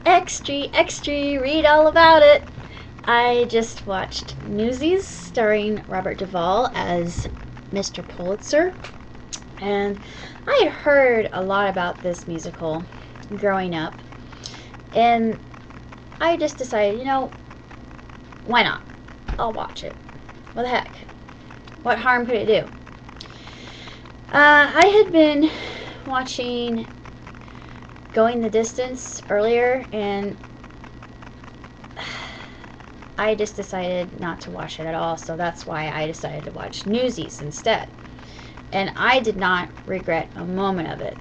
Extra, read all about it. I just watched Newsies starring Robert Duvall as Mr. Pullitzer, and I had heard a lot about this musical growing up, and I just decided, why not? I'll watch it. What the heck? What harm could it do? I had been watching Going the Distance earlier, and I just decided not to watch it at all, so that's why I decided to watch Newsies instead. And I did not regret a moment of it.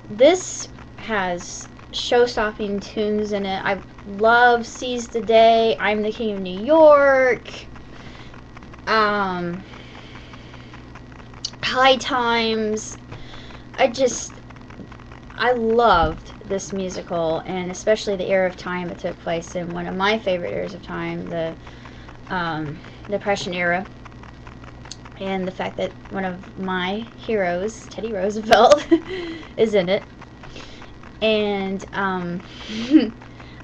This has show-stopping tunes in it. I love Seize the Day, I'm the King of New York, High Times. I loved this musical, and especially the era of time it took place in. One of my favorite eras of time, the Depression era, and the fact that one of my heroes, Teddy Roosevelt, is in it. And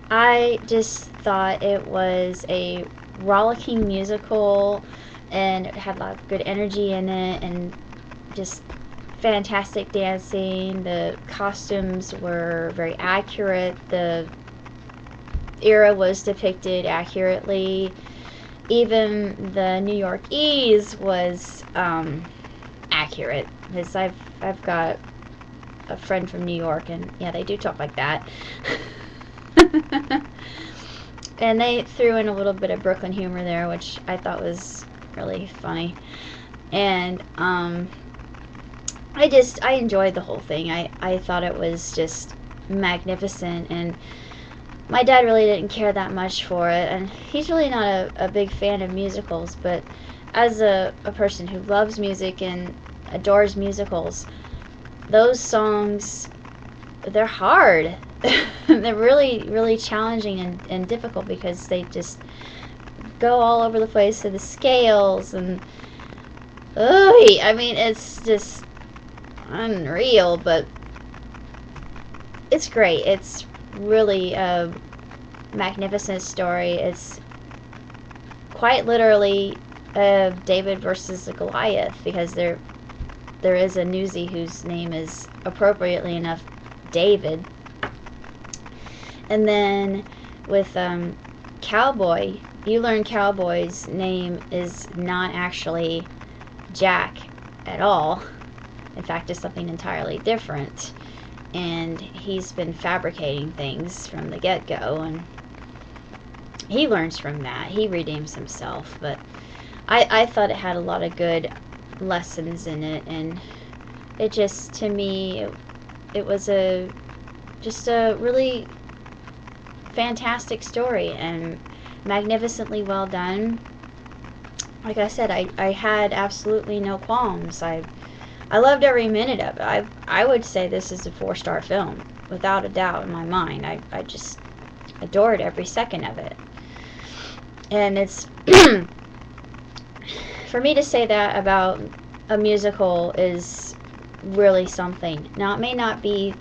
I just thought it was a rollicking musical, and it had a lot of good energy in it, and just fantastic dancing. The costumes were very accurate. The era was depicted accurately. Even the New Yorkese was accurate, because I've got a friend from New York, and yeah, they do talk like that. And they threw in a little bit of Brooklyn humor there, which I thought was really funny. And I enjoyed the whole thing. I thought it was just magnificent, and my dad really didn't care that much for it, and he's really not a big fan of musicals, but as a person who loves music and adores musicals, those songs, they're hard. They're really, really challenging and difficult, because they just go all over the place to the scales, and I mean, it's just unreal, but it's great. It's really a magnificent story. It's quite literally David versus the Goliath, because there is a newsie whose name is, appropriately enough, David. And then with Cowboy, you learn Cowboy's name is not actually Jack at all. In fact, it's something entirely different. And he's been fabricating things from the get-go, and he learns from that. He redeems himself. But I thought it had a lot of good lessons in it, and it just, to me, it was just a really fantastic story, and magnificently well done. Like I said, I had absolutely no qualms. I loved every minute of it. I would say this is a 4-star film, without a doubt in my mind. I just adored every second of it. And it's for me to say that about a musical is really something. Now, it may not be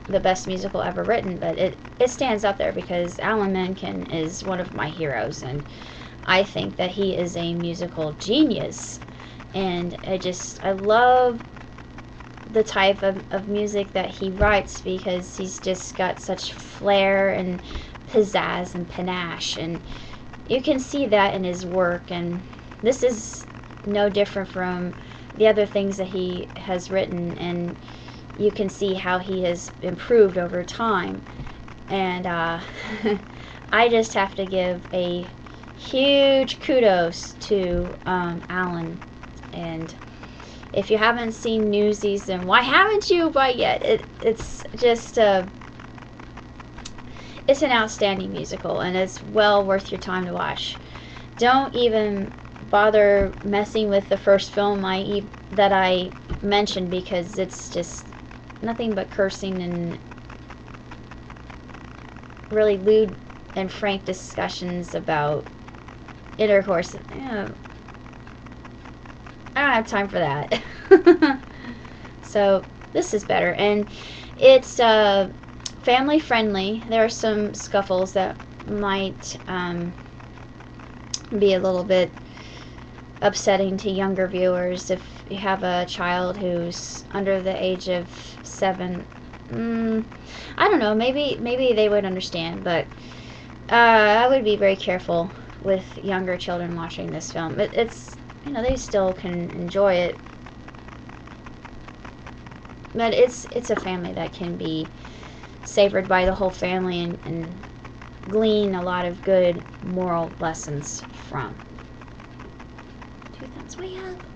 the best musical ever written, but it stands up there, because Alan Menken is one of my heroes, and I think that he is a musical genius. And I love the type of music that he writes, because he's just got such flair and pizzazz and panache, and you can see that in his work. And this is no different from the other things that he has written, and you can see how he has improved over time. And I just have to give a huge kudos to Alan. And if you haven't seen Newsies, then why haven't you by yet? It's just it's an outstanding musical, and it's well worth your time to watch. Don't even bother messing with the first film that I mentioned, because it's just nothing but cursing and really lewd and frank discussions about intercourse. I don't have time for that. So this is better, and it's family friendly. There are some scuffles that might be a little bit upsetting to younger viewers. If you have a child who's under the age of 7, I don't know, maybe they would understand, but I would be very careful with younger children watching this film. It's, they still can enjoy it, but it's a family that can be savored by the whole family and glean a lot of good moral lessons from. 2 thumbs way up.